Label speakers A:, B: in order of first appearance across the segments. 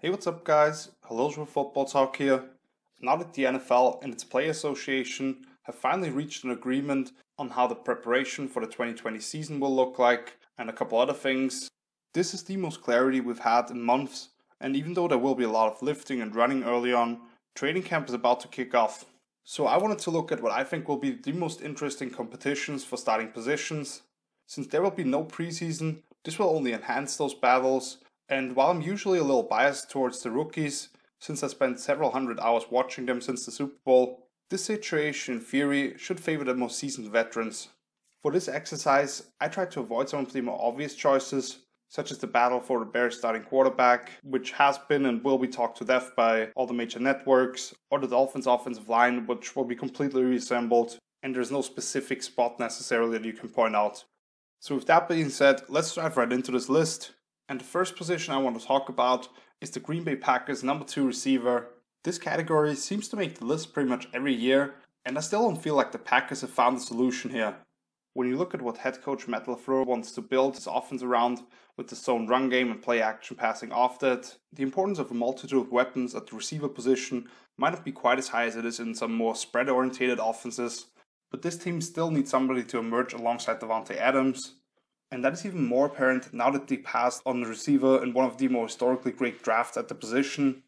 A: Hey, what's up guys? Hello from Football Talk here. Now that the NFL and its Player Association have finally reached an agreement on how the preparation for the 2020 season will look like and a couple other things, this is the most clarity we've had in months, and even though there will be a lot of lifting and running early on, training camp is about to kick off. So I wanted to look at what I think will be the most interesting competitions for starting positions. Since there will be no preseason, this will only enhance those battles. And while I'm usually a little biased towards the rookies, since I spent several hundred hours watching them since the Super Bowl, this situation in theory should favor the most seasoned veterans. For this exercise, I tried to avoid some of the more obvious choices, such as the battle for the Bears starting quarterback, which has been and will be talked to death by all the major networks, or the Dolphins offensive line, which will be completely reassembled, and there's no specific spot necessarily that you can point out. So with that being said, let's dive right into this list. And the first position I want to talk about is the Green Bay Packers number 2 receiver. This category seems to make the list pretty much every year, and I still don't feel like the Packers have found a solution here. When you look at what head coach Matt LaFleur wants to build his offense around, with the zone run game and play action passing off that, the importance of a multitude of weapons at the receiver position might not be quite as high as it is in some more spread-oriented offenses, but this team still needs somebody to emerge alongside Davante Adams. And that is even more apparent now that they passed on the receiver in one of the more historically great drafts at the position.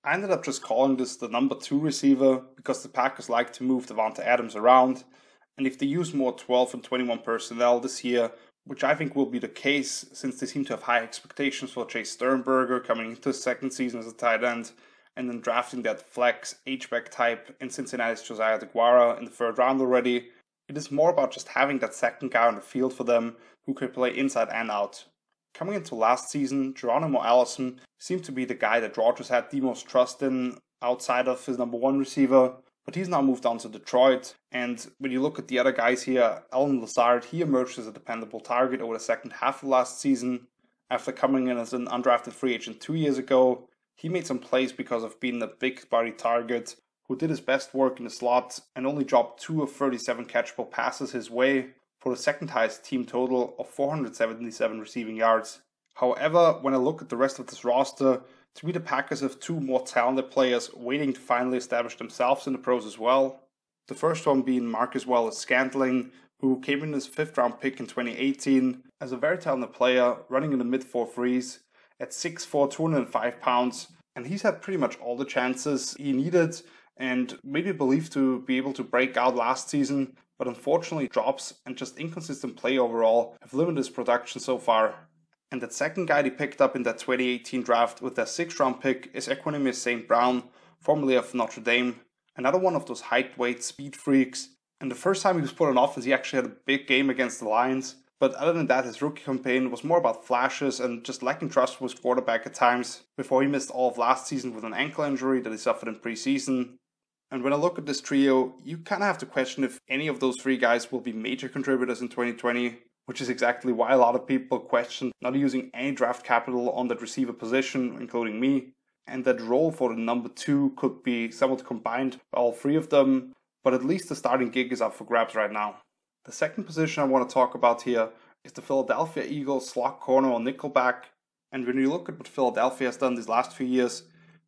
A: I ended up just calling this the number 2 receiver because the Packers like to move Davante Adams around. And if they use more 12 and 21 personnel this year, which I think will be the case since they seem to have high expectations for Chase Sternberger coming into his second season as a tight end, and then drafting that flex H-back type in Cincinnati's Josiah DeGuara in the 3rd round already, it is more about just having that second guy on the field for them who can play inside and out. Coming into last season, Geronimo Allison seemed to be the guy that Rodgers had the most trust in outside of his number 1 receiver, but he's now moved on to Detroit, and when you look at the other guys here, Allen Lazard, he emerged as a dependable target over the second half of last season. After coming in as an undrafted free agent 2 years ago, he made some plays because of being a big body target who did his best work in the slot and only dropped 2 of 37 catchable passes his way for the second highest team total of 477 receiving yards. However, when I look at the rest of this roster, to me the Packers have 2 more talented players waiting to finally establish themselves in the pros as well. The first one being Marcus Wallace-Scantling, who came in as 5th round pick in 2018 as a very talented player running in the mid 4.3s at 6'4", 205 pounds, and he's had pretty much all the chances he needed and maybe believed to be able to break out last season, but unfortunately drops and just inconsistent play overall have limited his production so far. And that second guy they picked up in that 2018 draft with their 6th round pick is Equanimeous St. Brown, formerly of Notre Dame, another one of those height, weight, speed freaks. And the first time he was put on offense, he actually had a big game against the Lions. But other than that, his rookie campaign was more about flashes and just lacking trust from his quarterback at times, before he missed all of last season with an ankle injury that he suffered in preseason. And when I look at this trio, you kind of have to question if any of those 3 guys will be major contributors in 2020, which is exactly why a lot of people question not using any draft capital on that receiver position, including me, and that role for the number 2 could be somewhat combined by all 3 of them, but at least the starting gig is up for grabs right now. The second position I want to talk about here is the Philadelphia Eagles slot corner or nickelback, and when you look at what Philadelphia has done these last few years,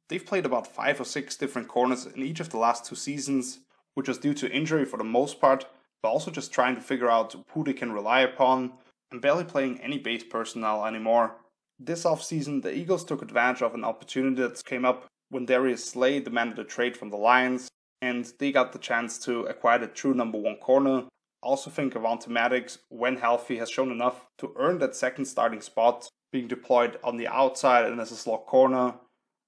A: they've played about 5 or 6 different corners in each of the last 2 seasons, which was due to injury for the most part, but also just trying to figure out who they can rely upon, and barely playing any base personnel anymore. This offseason, the Eagles took advantage of an opportunity that came up when Darius Slay demanded a trade from the Lions, and they got the chance to acquire the true number 1 corner. I also think Avonte Maddox, when healthy, has shown enough to earn that second starting spot, being deployed on the outside and as a slot corner,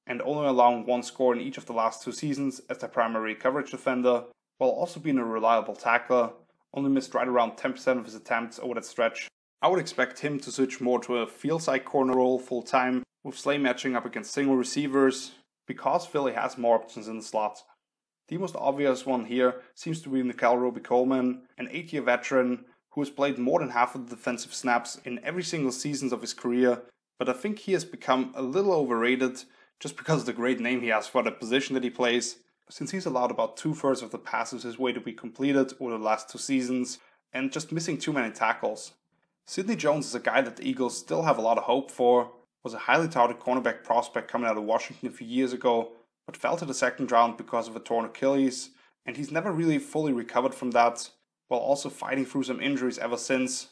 A: and only allowing 1 score in each of the last 2 seasons as their primary coverage defender, while also being a reliable tackler. Only missed right around 10% of his attempts over that stretch. I would expect him to switch more to a field side corner role full time, with Slay matching up against single receivers, because Philly has more options in the slot. The most obvious one here seems to be Nickel Roby-Coleman, an 8-year veteran who has played more than half of the defensive snaps in every single season of his career, but I think he has become a little overrated just because of the great name he has for the position that he plays, since he's allowed about 2/3 of the passes his way to be completed over the last 2 seasons, and just missing too many tackles. Sidney Jones is a guy that the Eagles still have a lot of hope for, was a highly touted cornerback prospect coming out of Washington a few years ago, but fell to the second round because of a torn Achilles, and he's never really fully recovered from that, while also fighting through some injuries ever since.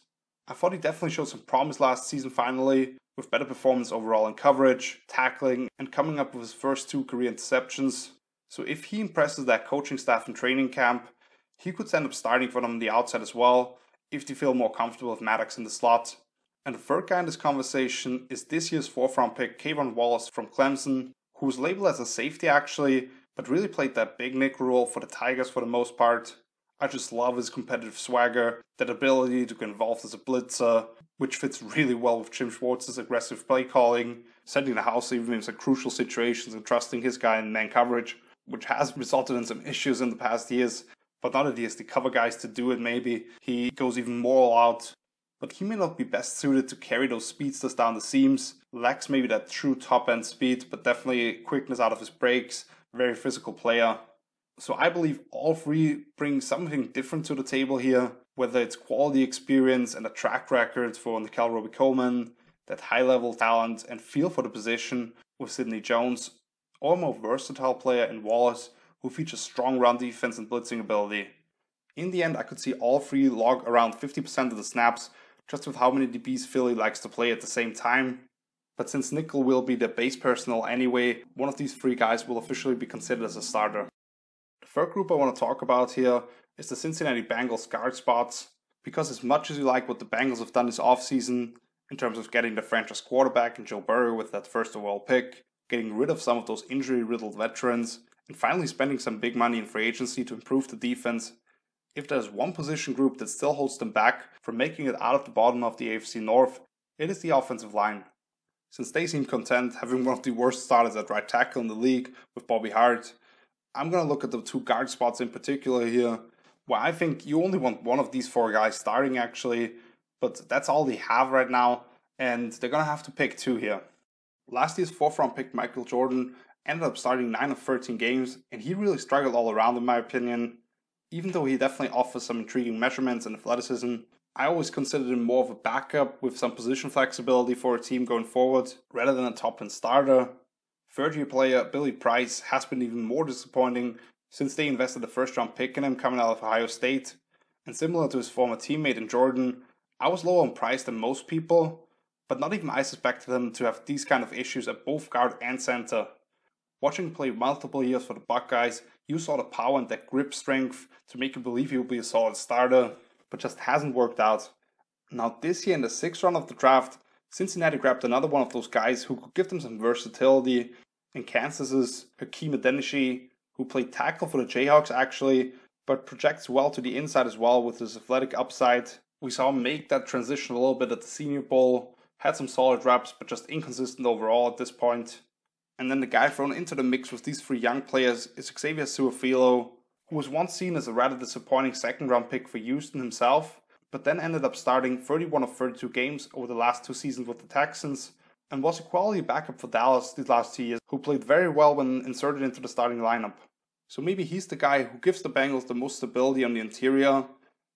A: I thought he definitely showed some promise last season finally, with better performance overall in coverage, tackling, and coming up with his first 2 career interceptions. So if he impresses that coaching staff in training camp, he could end up starting for them on the outside as well, if they feel more comfortable with Maddox in the slot. And the third guy in this conversation is this year's 4th round pick Kayvon Wallace from Clemson, who was labeled as a safety actually, but really played that big nickel role for the Tigers for the most part. I just love his competitive swagger, that ability to get involved as a blitzer, which fits really well with Jim Schwartz's aggressive play calling, sending the house even in some crucial situations and trusting his guy in man coverage, which has resulted in some issues in the past years. But now that he has the cover guys to do it, maybe he goes even more all out. But he may not be best suited to carry those speedsters down the seams, lacks maybe that true top-end speed, but definitely quickness out of his breaks, very physical player. So I believe all 3 bring something different to the table here, whether it's quality experience and a track record for Nickel Coleman, that high-level talent and feel for the position with Sidney Jones, or a more versatile player in Wallace who features strong run defense and blitzing ability. In the end, I could see all 3 log around 50% of the snaps, just with how many DBs Philly likes to play at the same time. But since nickel will be the base personnel anyway, one of these 3 guys will officially be considered as a starter. The third group I want to talk about here is the Cincinnati Bengals guard spots, because as much as you like what the Bengals have done this offseason, in terms of getting the franchise quarterback in Joe Burrow with that first overall pick, getting rid of some of those injury-riddled veterans, and finally spending some big money in free agency to improve the defense, if there's one position group that still holds them back from making it out of the bottom of the AFC North, it is the offensive line. Since they seem content having one of the worst starters at right tackle in the league with Bobby Hart, I'm going to look at the 2 guard spots in particular here, where I think you only want one of these 4 guys starting actually, but that's all they have right now, and they're going to have to pick 2 here. Last year's 4th round pick Michael Jordan ended up starting 9 of 13 games, and he really struggled all around in my opinion. Even though he definitely offers some intriguing measurements and athleticism, I always considered him more of a backup with some position flexibility for a team going forward, rather than a top-end starter. Third-year player Billy Price has been even more disappointing since they invested a first-round pick in him coming out of Ohio State. And similar to his former teammate in Jordan, I was lower on Price than most people, but not even I suspected him to have these kind of issues at both guard and center. Watching him play multiple years for the Buckeyes, you saw the power and that grip strength to make you believe he will be a solid starter, but just hasn't worked out. Now this year in the 6th round of the draft, Cincinnati grabbed another one of those guys who could give them some versatility in Kansas's Hakeem Adeniji, who played tackle for the Jayhawks actually, but projects well to the inside as well with his athletic upside. We saw him make that transition a little bit at the Senior Bowl, had some solid reps, but just inconsistent overall at this point. And then the guy thrown into the mix with these 3 young players is Xavier Su'a-Filo, who was once seen as a rather disappointing 2nd round pick for Houston himself, but then ended up starting 31 of 32 games over the last 2 seasons with the Texans, and was a quality backup for Dallas these last 2 years, who played very well when inserted into the starting lineup. So maybe he's the guy who gives the Bengals the most stability on the interior,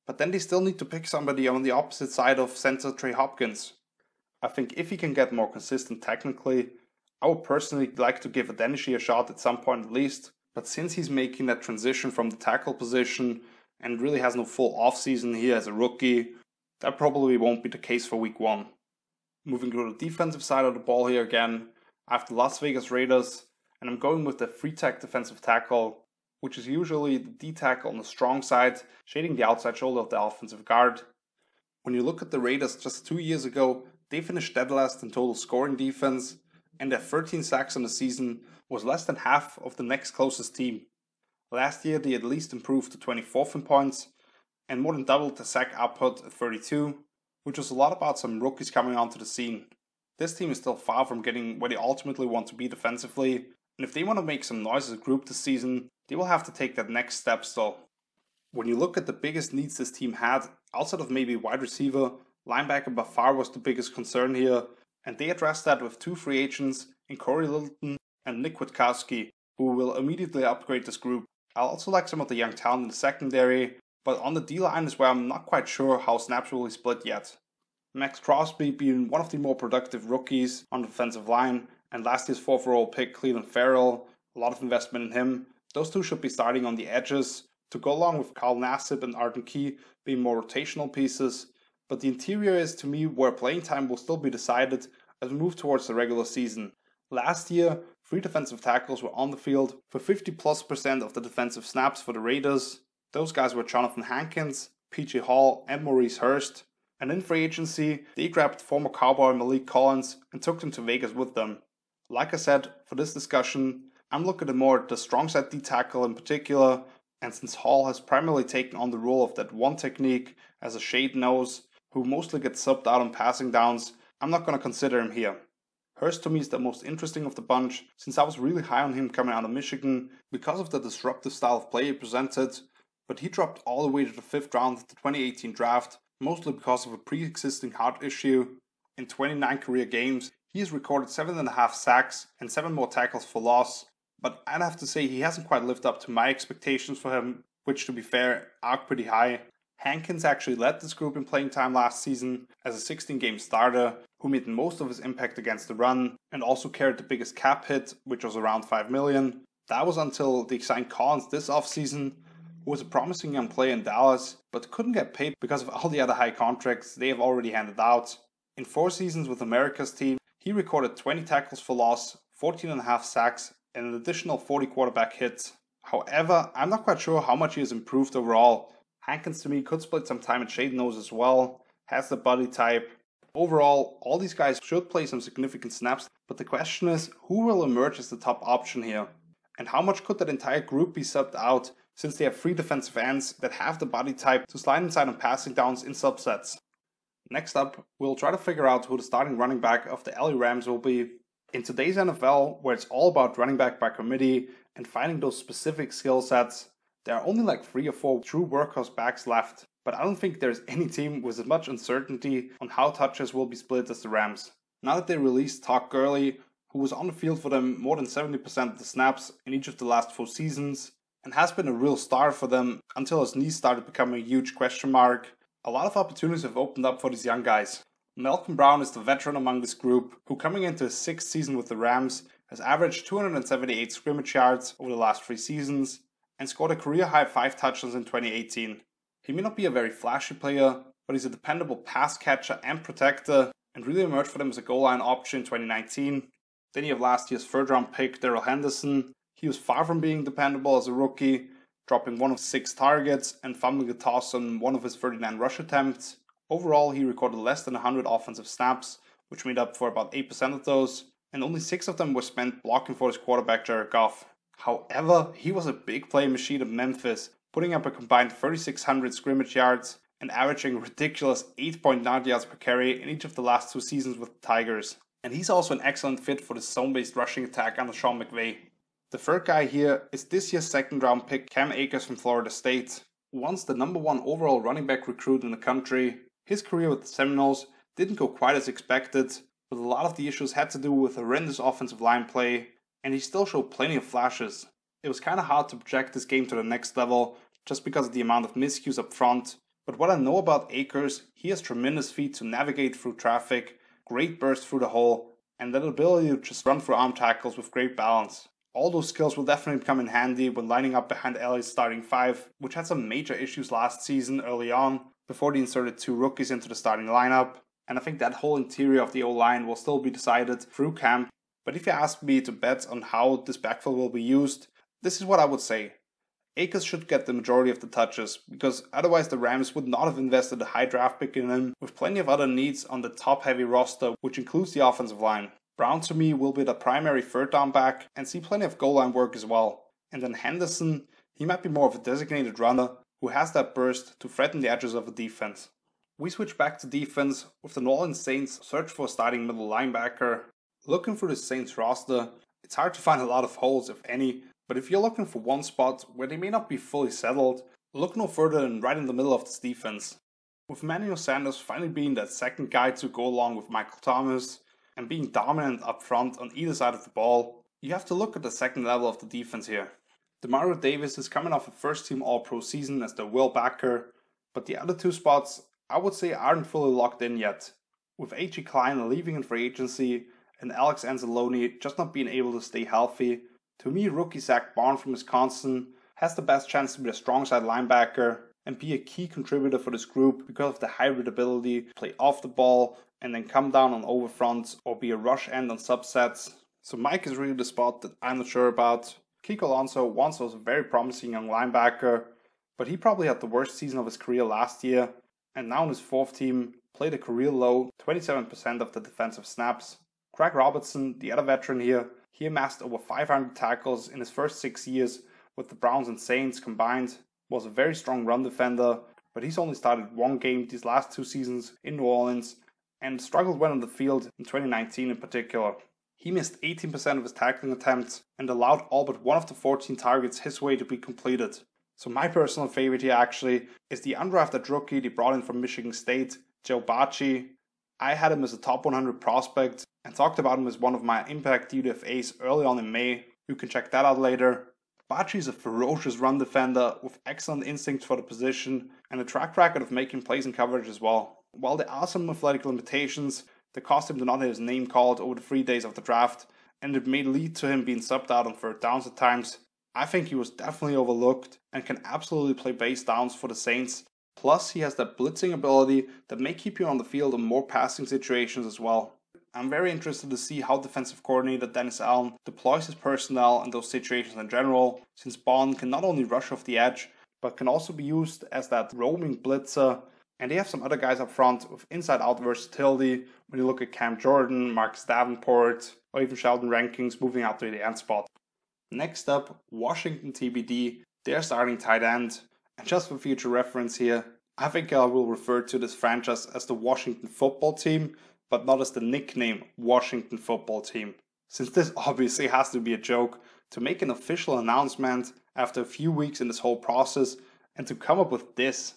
A: but then they still need to pick somebody on the opposite side of center Trey Hopkins. I think if he can get more consistent technically, I would personally like to give Adeniji a shot at some point at least, but since he's making that transition from the tackle position and really has no full offseason here as a rookie, that probably won't be the case for week 1. Moving to the defensive side of the ball here again, I have the Las Vegas Raiders, and I'm going with the free-tech defensive tackle, which is usually the D-tackle on the strong side, shading the outside shoulder of the offensive guard. When you look at the Raiders just 2 years ago, they finished dead last in total scoring defense, and their 13 sacks in the season was less than half of the next closest team. Last year they at least improved to 24th in points, and more than doubled the sack output at 32, which was a lot about some rookies coming onto the scene. This team is still far from getting where they ultimately want to be defensively, and if they want to make some noise as a group this season, they will have to take that next step still. When you look at the biggest needs this team had, outside of maybe wide receiver, linebacker by far was the biggest concern here, and they addressed that with 2 free agents in Corey Littleton and Nick Witkowski, who will immediately upgrade this group. I also like some of the young talent in the secondary, but on the D-line is where I'm not quite sure how snaps will be split yet. Max Crosby being one of the more productive rookies on the defensive line, and last year's 4th overall pick Cleveland Farrell, a lot of investment in him. Those two should be starting on the edges to go along with Carl Nassib and Arden Key being more rotational pieces. But the interior is to me where playing time will still be decided as we move towards the regular season. Last year, 3 defensive tackles were on the field for 50+% of the defensive snaps for the Raiders. Those guys were Jonathan Hankins, PJ Hall, and Maurice Hurst. And in free agency, they grabbed former Cowboy Malik Collins and took him to Vegas with them. Like I said, for this discussion, I'm looking at more the strong side D tackle in particular, and since Hall has primarily taken on the role of that one technique as a shade nose, who mostly gets subbed out on passing downs, I'm not going to consider him here. Hurst to me is the most interesting of the bunch, since I was really high on him coming out of Michigan because of the disruptive style of play he presented, but he dropped all the way to the 5th round of the 2018 draft, mostly because of a pre-existing heart issue. In 29 career games, he has recorded 7.5 sacks and 7 more tackles for loss, but I'd have to say he hasn't quite lived up to my expectations for him, which to be fair, are pretty high. Hankins actually led this group in playing time last season as a 16-game starter, who made most of his impact against the run, and also carried the biggest cap hit, which was around $5 million. That was until they signed Collins this offseason, who was a promising young player in Dallas, but couldn't get paid because of all the other high contracts they have already handed out. In 4 seasons with America's team, he recorded 20 tackles for loss, 14.5 sacks, and an additional 40 quarterback hits. However, I'm not quite sure how much he has improved overall. Hankins to me could split some time at shade nose as well, has the body type. Overall, all these guys should play some significant snaps, but the question is, who will emerge as the top option here? And how much could that entire group be subbed out, since they have 3 defensive ends that have the body type to slide inside on passing downs in subsets? Next up, we'll try to figure out who the starting running back of the LA Rams will be. In today's NFL, where it's all about running back by committee and finding those specific skill sets, there are only like 3 or 4 true workhorse backs left, but I don't think there's any team with as much uncertainty on how touches will be split as the Rams. Now that they released Todd Gurley, who was on the field for them more than 70% of the snaps in each of the last 4 seasons, and has been a real star for them until his knees started becoming a huge question mark, a lot of opportunities have opened up for these young guys. Malcolm Brown is the veteran among this group, who coming into his 6th season with the Rams has averaged 278 scrimmage yards over the last 3 seasons and scored a career-high 5 touchdowns in 2018. He may not be a very flashy player, but he's a dependable pass catcher and protector, and really emerged for them as a goal line option in 2019. Then you have last year's 3rd round pick Darrell Henderson. He was far from being dependable as a rookie, dropping 1 of 6 targets and fumbling a toss on 1 of his 39 rush attempts. Overall, he recorded less than 100 offensive snaps, which made up for about 8% of those, and only 6 of them were spent blocking for his quarterback Jared Goff. However, he was a big play machine at Memphis, putting up a combined 3,600 scrimmage yards and averaging a ridiculous 8.9 yards per carry in each of the last 2 seasons with the Tigers. And he's also an excellent fit for the zone-based rushing attack under Sean McVay. The 3rd guy here is this year's 2nd round pick Cam Akers from Florida State. Once the number 1 overall running back recruit in the country, his career with the Seminoles didn't go quite as expected, but a lot of the issues had to do with horrendous offensive line play, and he still showed plenty of flashes. It was kind of hard to project this game to the next level just because of the amount of miscues up front, but what I know about Akers, he has tremendous feet to navigate through traffic, great burst through the hole, and that ability to just run through arm tackles with great balance. All those skills will definitely come in handy when lining up behind LA's starting 5, which had some major issues last season early on, before they inserted 2 rookies into the starting lineup, and I think that whole interior of the O-line will still be decided through camp. But if you ask me to bet on how this backfield will be used, this is what I would say. Akers should get the majority of the touches, because otherwise the Rams would not have invested a high draft pick in him, with plenty of other needs on the top-heavy roster, which includes the offensive line. Brown to me will be the primary 3rd down back and see plenty of goal line work as well. And then Henderson, he might be more of a designated runner who has that burst to threaten the edges of a defense. We switch back to defense with the New Orleans Saints search for a starting middle linebacker. Looking through the Saints roster, it's hard to find a lot of holes, if any, but if you're looking for one spot where they may not be fully settled, look no further than right in the middle of this defense. With Emmanuel Sanders finally being that 2nd guy to go along with Michael Thomas, and being dominant up front on either side of the ball, you have to look at the 2nd level of the defense here. Demario Davis is coming off a 1st-team All-Pro season as the will backer, but the other 2 spots I would say aren't fully locked in yet. With A.J. Klein leaving in free agency and Alex Anzalone just not being able to stay healthy, to me rookie Zach Barnes from Wisconsin has the best chance to be a strong side linebacker and be a key contributor for this group because of the hybrid ability to play off the ball and then come down on overfronts or be a rush end on subsets. So Mike is really the spot that I'm not sure about. Kiko Alonso once was a very promising young linebacker, but he probably had the worst season of his career last year, and now on his fourth team, played a career low 27% of the defensive snaps. Craig Robertson, the other veteran here, he amassed over 500 tackles in his first 6 years with the Browns and Saints combined, was a very strong run defender, but he's only started one game these last 2 seasons in New Orleans and struggled when on the field in 2019 in particular. He missed 18% of his tackling attempts and allowed all but one of the 14 targets his way to be completed. So my personal favorite here actually is the undrafted rookie they brought in from Michigan State, Joe Bachie. I had him as a top 100 prospect and talked about him as one of my impact UDFAs early on in May. You can check that out later. Bachie is a ferocious run defender with excellent instincts for the position and a track record of making plays in coverage as well. While there are some athletic limitations, that caused him to not have his name called over the 3 days of the draft, and it may lead to him being subbed out on third downs at times. I think he was definitely overlooked and can absolutely play base downs for the Saints. Plus, he has that blitzing ability that may keep you on the field in more passing situations as well. I'm very interested to see how defensive coordinator Dennis Allen deploys his personnel in those situations in general, since Bond can not only rush off the edge, but can also be used as that roaming blitzer. And they have some other guys up front with inside-out versatility when you look at Cam Jordan, Marcus Davenport, or even Sheldon Rankings moving out to the end spot. Next up, Washington TBD, their starting tight end. And just for future reference here, I think I will refer to this franchise as the Washington Football Team, but not as the nickname Washington Football Team. Since this obviously has to be a joke, to make an official announcement after a few weeks in this whole process and to come up with this.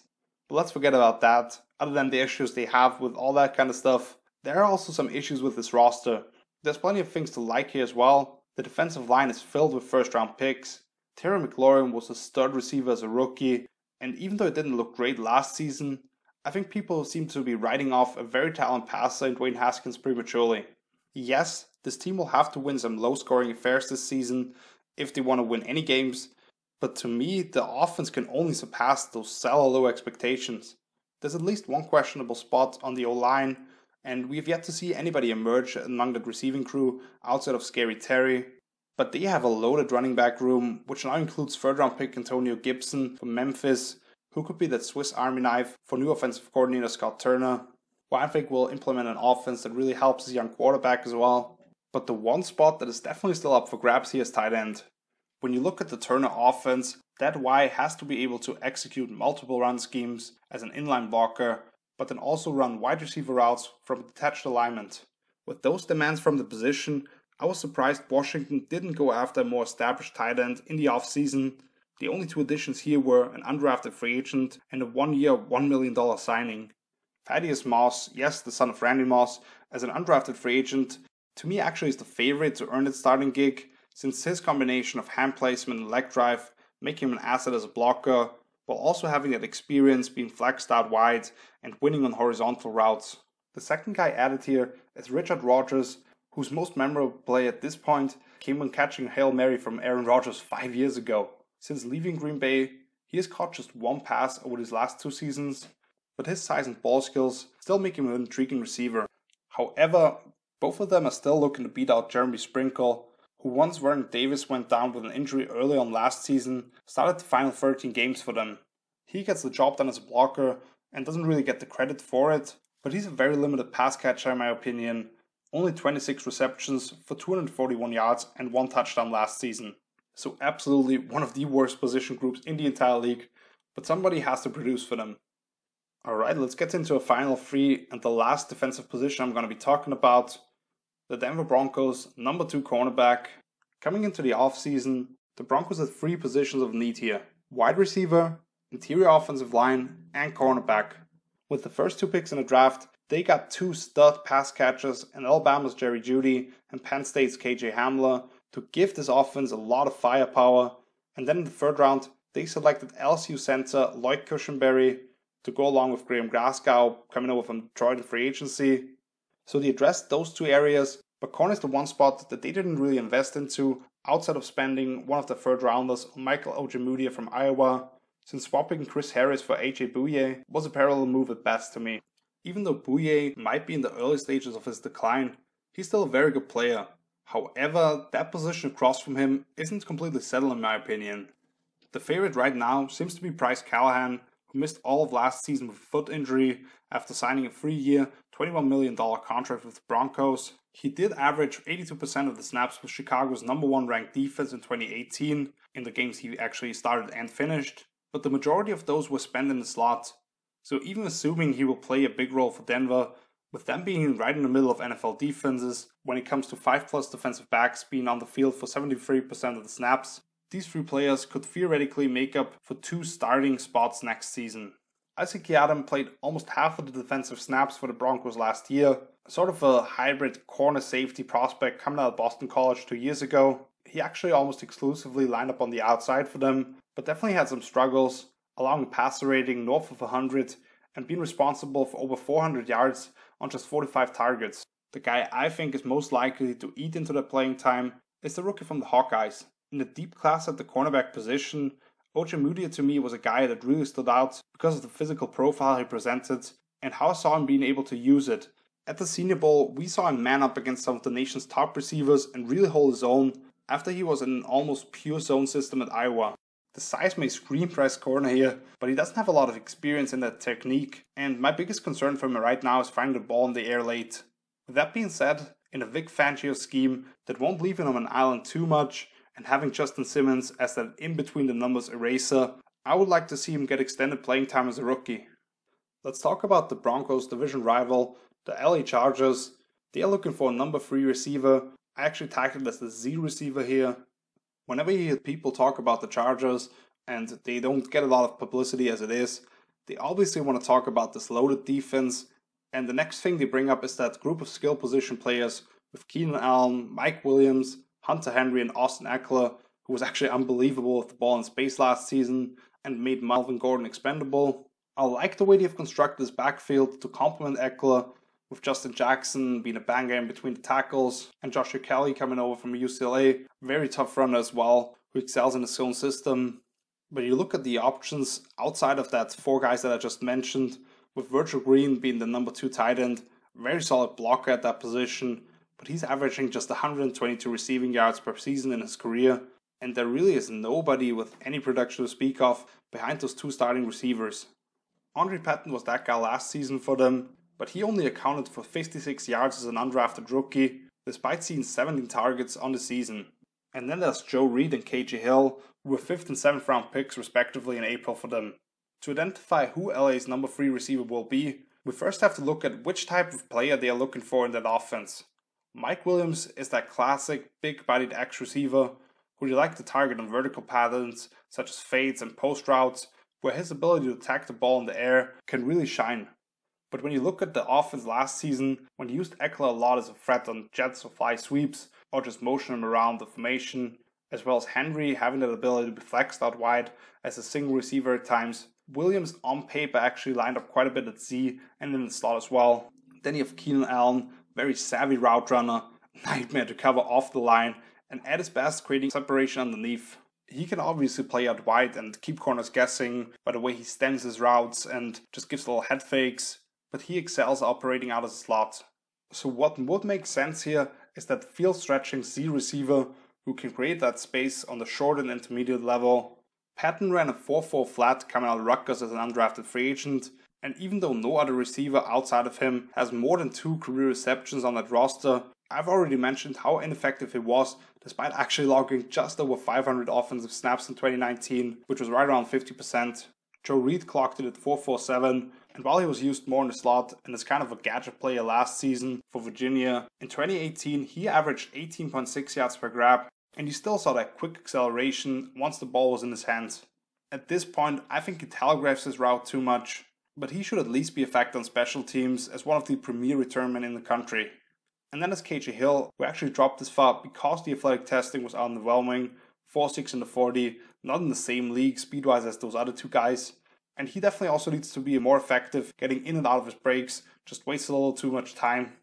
A: But let's forget about that. Other than the issues they have with all that kind of stuff, there are also some issues with this roster. There's plenty of things to like here as well. The defensive line is filled with first round picks. Terry McLaurin was a stud receiver as a rookie, and even though it didn't look great last season, I think people seem to be writing off a very talented passer in Dwayne Haskins prematurely. Yes, this team will have to win some low scoring affairs this season if they want to win any games, but to me, the offense can only surpass those salary low expectations. There's at least one questionable spot on the O-line, and we've yet to see anybody emerge among that receiving crew outside of Scary Terry. But they have a loaded running back room, which now includes third-round pick Antonio Gibson from Memphis, who could be that Swiss Army knife for new offensive coordinator Scott Turner, who I think will implement an offense that really helps his young quarterback as well. But the one spot that is definitely still up for grabs here is tight end. When you look at the Turner offense, that Y has to be able to execute multiple run schemes as an inline blocker, but then also run wide receiver routes from detached alignment. With those demands from the position, I was surprised Washington didn't go after a more established tight end in the offseason. The only 2 additions here were an undrafted free agent and a 1-year, $1 million signing. Thaddeus Moss, yes, the son of Randy Moss, as an undrafted free agent, to me actually is the favorite to earn its starting gig, since his combination of hand placement and leg drive make him an asset as a blocker, while also having that experience being flexed out wide and winning on horizontal routes. The second guy added here is Richard Rodgers, whose most memorable play at this point came when catching a Hail Mary from Aaron Rodgers 5 years ago. Since leaving Green Bay, he has caught just 1 pass over his last 2 seasons, but his size and ball skills still make him an intriguing receiver. However, both of them are still looking to beat out Jeremy Sprinkle, who once Vernon Davis went down with an injury early on last season, started the final 13 games for them. He gets the job done as a blocker and doesn't really get the credit for it, but he's a very limited pass catcher in my opinion. Only 26 receptions for 241 yards and 1 touchdown last season. So absolutely one of the worst position groups in the entire league, but somebody has to produce for them. Alright, let's get into a final 3 and the last defensive position I'm going to be talking about. The Denver Broncos, number 2 cornerback. Coming into the offseason, the Broncos had 3 positions of need here: wide receiver, interior offensive line, and cornerback. With the first 2 picks in the draft, they got 2 stud pass catchers in Alabama's Jerry Jeudy and Penn State's KJ Hamler to give this offense a lot of firepower. And then in the 3rd round, they selected LSU center Lloyd Cushenberry to go along with Graham Glasgow coming over from Detroit in free agency. So they addressed those two areas, but corner is the one spot that they didn't really invest into outside of spending one of the third rounders on Michael Ojemudia from Iowa, since swapping Chris Harris for AJ Bouye was a parallel move at best to me. Even though Bouye might be in the early stages of his decline, he's still a very good player. However, that position across from him isn't completely settled in my opinion. The favorite right now seems to be Bryce Callahan, who missed all of last season with a foot injury after signing a 3-year, $21 million contract with the Broncos. He did average 82% of the snaps with Chicago's #1 ranked defense in 2018 in the games he actually started and finished, but the majority of those were spent in the slot. So even assuming he will play a big role for Denver, with them being right in the middle of NFL defenses when it comes to 5+ defensive backs being on the field for 73% of the snaps, these 3 players could theoretically make up for 2 starting spots next season. Isaac Yiadom played almost half of the defensive snaps for the Broncos last year, sort of a hybrid corner safety prospect coming out of Boston College 2 years ago. He actually almost exclusively lined up on the outside for them, but definitely had some struggles, allowing a passer rating north of 100 and being responsible for over 400 yards on just 45 targets. The guy I think is most likely to eat into the playing time is the rookie from the Hawkeyes. In the deep class at the cornerback position, Ojemudia to me was a guy that really stood out because of the physical profile he presented and how I saw him being able to use it. At the Senior Bowl, we saw him man up against some of the nation's top receivers and really hold his own after he was in an almost pure zone system at Iowa. The size may scream press corner here, but he doesn't have a lot of experience in that technique, and my biggest concern for him right now is finding the ball in the air late. With that being said, in a Vic Fangio scheme that won't leave him on an island too much, and having Justin Simmons as that in-between-the-numbers eraser, I would like to see him get extended playing time as a rookie. Let's talk about the Broncos' division rival, the LA Chargers. They are looking for a number 3 receiver. I actually tagged it as the Z receiver here. Whenever you hear people talk about the Chargers, and they don't get a lot of publicity as it is, they obviously want to talk about this loaded defense, and the next thing they bring up is that group of skill position players with Keenan Allen, Mike Williams, Hunter Henry, and Austin Eckler, who was actually unbelievable with the ball in space last season and made Melvin Gordon expendable. I like the way they've constructed this backfield to complement Eckler, with Justin Jackson being a banger in between the tackles, and Joshua Kelly coming over from UCLA, very tough runner as well, who excels in his own system. But you look at the options outside of that 4 guys that I just mentioned, with Virgil Green being the number 2 tight end, very solid blocker at that position, but he's averaging just 122 receiving yards per season in his career, and there really is nobody with any production to speak of behind those 2 starting receivers. Andre Patton was that guy last season for them, but he only accounted for 56 yards as an undrafted rookie, despite seeing 17 targets on the season. And then there's Joe Reed and KJ Hill, who were 5th and 7th round picks respectively in April for them. To identify who LA's number 3 receiver will be, we first have to look at which type of player they are looking for in that offense. Mike Williams is that classic big-bodied X receiver who they like to target on vertical patterns such as fades and post routes, where his ability to attack the ball in the air can really shine. But when you look at the offense last season, when he used Eckler a lot as a threat on jets or fly sweeps, or just motion him around the formation, as well as Henry having that ability to be flexed out wide as a single receiver at times, Williams on paper actually lined up quite a bit at Z and in the slot as well. Then you have Keenan Allen, very savvy route runner, nightmare to cover off the line, and at his best creating separation underneath. He can obviously play out wide and keep corners guessing by the way he stems his routes and just gives little head fakes, but he excels operating out of the slot. So what would make sense here is that field stretching Z receiver who can create that space on the short and intermediate level. Patton ran a 4.4 flat coming out of Rutgers as an undrafted free agent, and even though no other receiver outside of him has more than 2 career receptions on that roster, I've already mentioned how ineffective he was despite actually logging just over 500 offensive snaps in 2019, which was right around 50%. Joe Reed clocked it at 4.47, and while he was used more in the slot and as kind of a gadget player last season for Virginia, in 2018 he averaged 18.6 yards per grab, and you still saw that quick acceleration once the ball was in his hands. At this point, I think he telegraphs his route too much, but he should at least be effective on special teams as one of the premier returnmen in the country. And then there's KJ Hill, who actually dropped this far because the athletic testing was underwhelming, 4.6 in the 40, not in the same league speed-wise as those other 2 guys. And he definitely also needs to be more effective getting in and out of his breaks, just wastes a little too much time.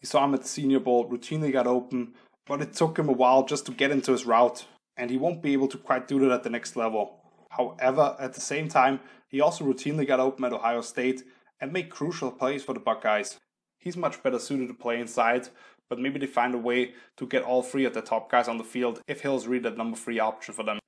A: You saw him at the Senior Bowl, routinely got open, but it took him a while just to get into his route, and he won't be able to quite do that at the next level. However, at the same time, he also routinely got open at Ohio State and made crucial plays for the Buckeyes. He's much better suited to play inside, but maybe they find a way to get all three of the top guys on the field if Hill's really that number 3 option for them.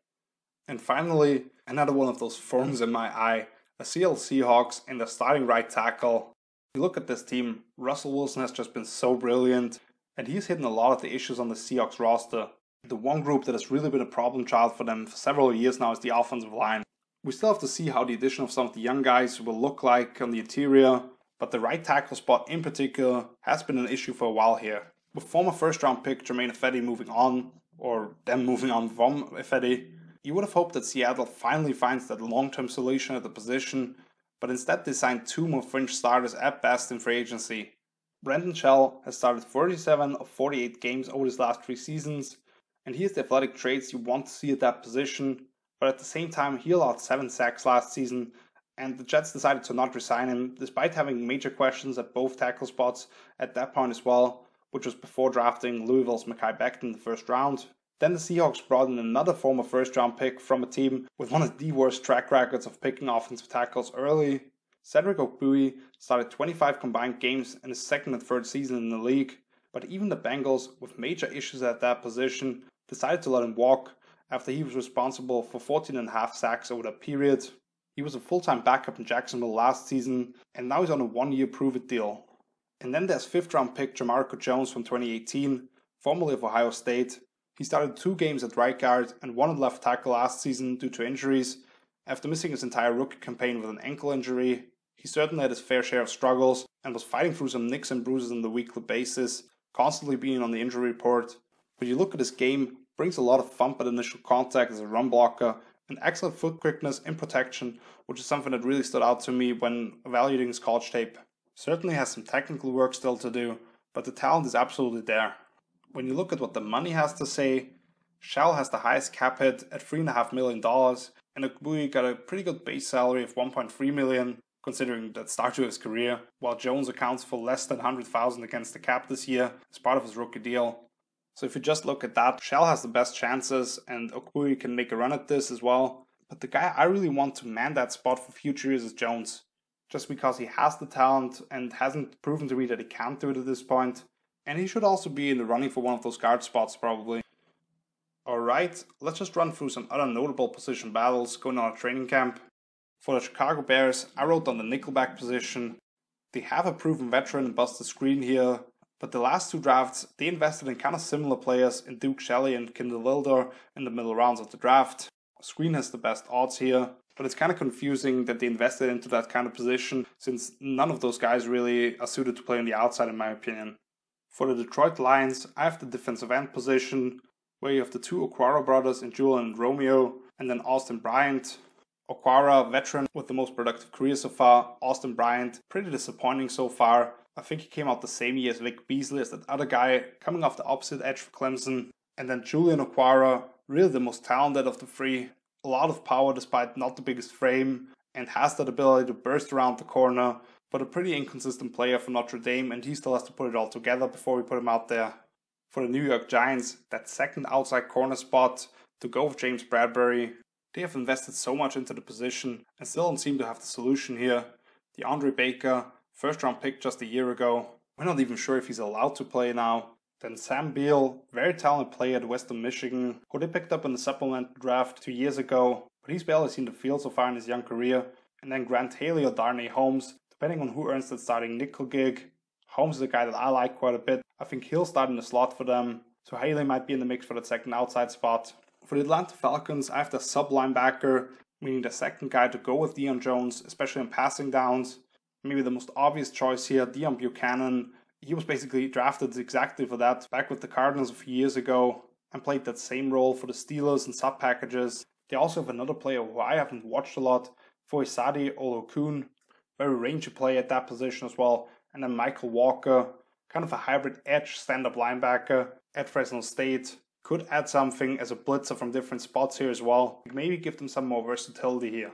A: And finally, another one of those thorns in my eye, the Seattle Seahawks and their starting right tackle. You look at this team, Russell Wilson has just been so brilliant, and he's hidden a lot of the issues on the Seahawks roster. The one group that has really been a problem child for them for several years now is the offensive line. We still have to see how the addition of some of the young guys will look like on the interior, but the right tackle spot in particular has been an issue for a while here. With former first round pick Jermaine Ifedi moving on, or them moving on from Ifedi, you would have hoped that Seattle finally finds that long-term solution at the position, but instead they signed 2 more fringe starters at best in free agency. Brandon Shell has started 37 of 48 games over his last 3 seasons, and he has the athletic traits you want to see at that position, but at the same time he allowed 7 sacks last season, and the Jets decided to not resign him despite having major questions at both tackle spots at that point as well, which was before drafting Louisville's Mekhi Becton in the first round. Then the Seahawks brought in another former first round pick from a team with one of the worst track records of picking offensive tackles early. Cedric Ogbuehi started 25 combined games in his second and third season in the league, but even the Bengals, with major issues at that position, decided to let him walk after he was responsible for 14.5 sacks over that period. He was a full-time backup in Jacksonville last season, and now he's on a 1-year prove-it deal. And then there's 5th round pick Jamarco Jones from 2018, formerly of Ohio State. He started 2 games at right guard and 1 at left tackle last season due to injuries. After missing his entire rookie campaign with an ankle injury, he certainly had his fair share of struggles and was fighting through some nicks and bruises on a weekly basis, constantly being on the injury report. But you look at his game, brings a lot of thump at initial contact as a run blocker, and excellent foot quickness in protection, which is something that really stood out to me when evaluating his college tape. Certainly has some technical work still to do, but the talent is absolutely there. When you look at what the money has to say, Shell has the highest cap hit at $3.5 million, and Ogbuehi got a pretty good base salary of $1.3 million, considering that start to his career, while Jones accounts for less than $100,000 against the cap this year as part of his rookie deal. So if you just look at that, Shell has the best chances, and Ogbuehi can make a run at this as well. But the guy I really want to man that spot for future years is Jones, just because he has the talent and hasn't proven to me that he can't do it at this point. And he should also be in the running for one of those guard spots probably. Alright, let's just run through some other notable position battles going on at training camp. For the Chicago Bears, I wrote on the nickelback position. They have a proven veteran in Buster Screen here, but the last 2 drafts, they invested in kind of similar players in Duke Shelley and Kindle Wilder in the middle rounds of the draft. Screen has the best odds here, but it's kind of confusing that they invested into that kind of position since none of those guys really are suited to play on the outside in my opinion. For the Detroit Lions, I have the defensive end position, where you have the 2 Okwara brothers in Julian and Romeo, and then Austin Bryant. Okwara, veteran with the most productive career so far. Austin Bryant, pretty disappointing so far. I think he came out the same year as Vic Beasley as that other guy, coming off the opposite edge for Clemson. And then Julian Okwara, really the most talented of the 3. A lot of power despite not the biggest frame, and has that ability to burst around the corner, but a pretty inconsistent player for Notre Dame, and he still has to put it all together before we put him out there. For the New York Giants, that second outside corner spot to go with James Bradbury. They have invested so much into the position and still don't seem to have the solution here. DeAndre Baker, first round pick just a year ago. We're not even sure if he's allowed to play now. Then Sam Beal, very talented player at Western Michigan, who they picked up in the supplemental draft 2 years ago, but he's barely seen the field so far in his young career. And then Grant Haley or Darnay Holmes, depending on who earns that starting nickel gig. Holmes is a guy that I like quite a bit. I think he'll start in the slot for them, so Haley might be in the mix for that second outside spot. For the Atlanta Falcons, I have the sub-linebacker, meaning the second guy to go with Deion Jones, especially in passing downs. Maybe the most obvious choice here, Deion Buchanan. He was basically drafted exactly for that back with the Cardinals a few years ago and played that same role for the Steelers in sub packages. They also have another player who I haven't watched a lot, Foyesade Olokun, very rangy play at that position as well. And then Michael Walker, kind of a hybrid edge stand-up linebacker at Fresno State. Could add something as a blitzer from different spots here as well. Maybe give them some more versatility here.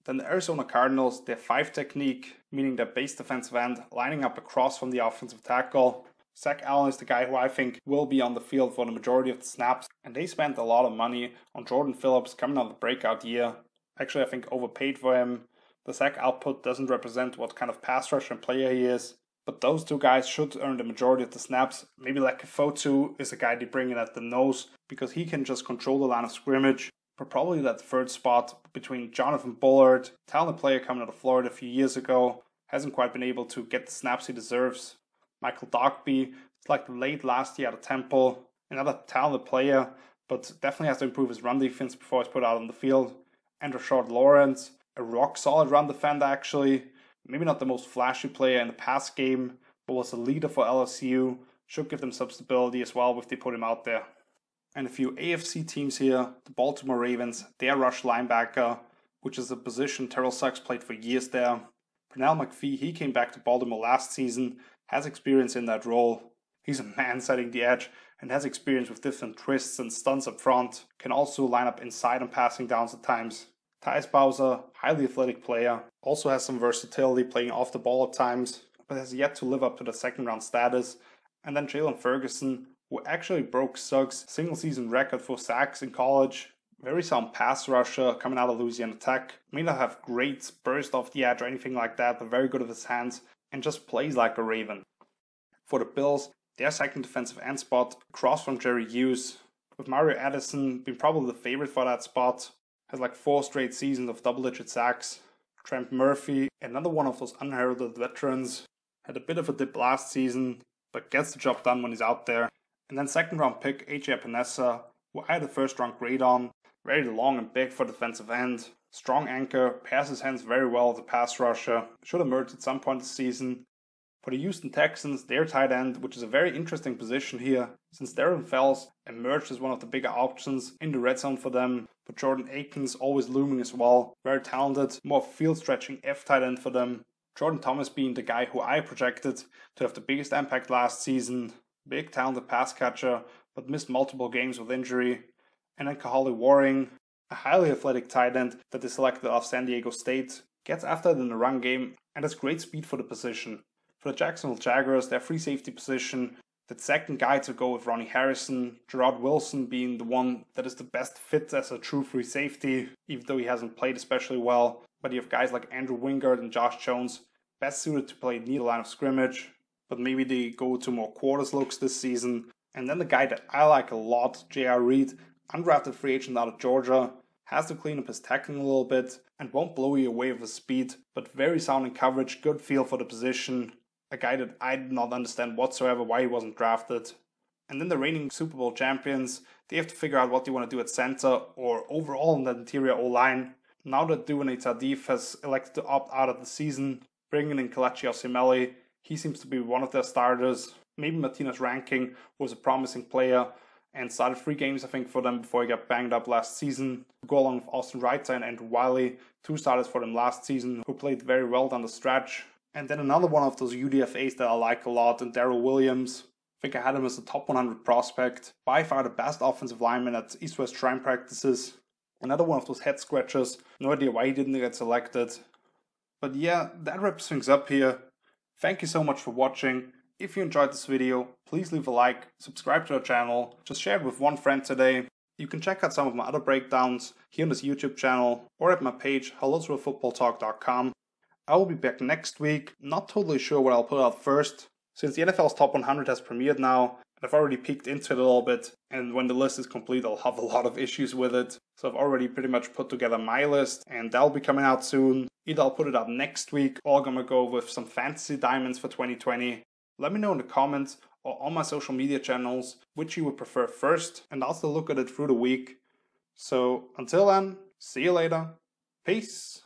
A: Then the Arizona Cardinals, their 5 technique, meaning their base defensive end lining up across from the offensive tackle. Zach Allen is the guy who I think will be on the field for the majority of the snaps, and they spent a lot of money on Jordan Phillips coming out of the breakout year. Actually, I think overpaid for him. The sack output doesn't represent what kind of pass rusher and player he is, but those two guys should earn the majority of the snaps. Maybe like Fotu is a guy they bring in at the nose because he can just control the line of scrimmage. But probably that third spot between Jonathan Bullard, talented player coming out of Florida a few years ago, hasn't quite been able to get the snaps he deserves. Michael Dogby, like late last year at Temple, another talented player, but definitely has to improve his run defense before he's put out on the field. And Rashard Lawrence, a rock-solid run defender actually. Maybe not the most flashy player in the pass game, but was a leader for LSU. Should give them some stability as well if they put him out there. And a few AFC teams here. The Baltimore Ravens, their rush linebacker, which is a position Terrell Suggs played for years there. Pernell McPhee, he came back to Baltimore last season, has experience in that role. He's a man setting the edge and has experience with different twists and stunts up front. Can also line up inside and passing downs at times. Tyus Bowser, highly athletic player, also has some versatility playing off the ball at times, but has yet to live up to the second round status. And then Jalen Ferguson, who actually broke Suggs' single season record for sacks in college. Very sound pass rusher coming out of Louisiana Tech. May not have great burst off the edge or anything like that, but very good with his hands and just plays like a Raven. For the Bills, their second defensive end spot across from Jerry Hughes, with Mario Addison being probably the favorite for that spot. Has like 4 straight seasons of double-digit sacks. Trent Murphy, another one of those unheralded veterans, had a bit of a dip last season, but gets the job done when he's out there. And then second round pick AJ Epinesa, who I had a first round grade on, very long and big for defensive end. Strong anchor, passes hands very well as a pass rusher, should emerge at some point this season. For the Houston Texans, their tight end, which is a very interesting position here, since Darren Fells emerged as one of the bigger options in the red zone for them, but Jordan Akins always looming as well, very talented, more field-stretching F tight end for them. Jordan Thomas being the guy who I projected to have the biggest impact last season, big talented pass catcher, but missed multiple games with injury. And then Kahale Warring, a highly athletic tight end that is selected off San Diego State, gets after it in the run game and has great speed for the position. For the Jacksonville Jaguars, their free safety position, the second guy to go with Ronnie Harrison, Gerard Wilson being the one that is the best fit as a true free safety, even though he hasn't played especially well. But you have guys like Andrew Wingard and Josh Jones, best suited to play near the line of scrimmage, but maybe they go to more quarters looks this season. And then the guy that I like a lot, J.R. Reed, undrafted free agent out of Georgia, has to clean up his tackling a little bit and won't blow you away with his speed, but very sound in coverage, good feel for the position. A guy that I did not understand whatsoever why he wasn't drafted. And then the reigning Super Bowl champions, they have to figure out what they want to do at center or overall in the interior O-line. Now that Duvernay Tardif has elected to opt out of the season, bringing in Kelechi Osemele, he seems to be one of their starters. Maybe Martinez Ranking was a promising player and started 3 games I think for them before he got banged up last season. Go along with Austin Reiter and Andrew Wiley, 2 starters for them last season who played very well down the stretch. And then another one of those UDFAs that I like a lot, and Darrell Williams. I think I had him as a top 100 prospect. By far the best offensive lineman at East-West Shrine practices. Another one of those head scratchers. No idea why he didn't get selected. But yeah, that wraps things up here. Thank you so much for watching. If you enjoyed this video, please leave a like, subscribe to our channel, just share it with one friend today. You can check out some of my other breakdowns here on this YouTube channel or at my page hellosrealfootballtalk.com. I will be back next week, not totally sure what I'll put out first, since the NFL's Top 100 has premiered now, and I've already peeked into it a little bit, and when the list is complete I'll have a lot of issues with it. So I've already pretty much put together my list, and that'll be coming out soon. Either I'll put it out next week, or I'm gonna go with some fantasy diamonds for 2020. Let me know in the comments or on my social media channels which you would prefer first, and I'll still look at it through the week. So until then, see you later. Peace.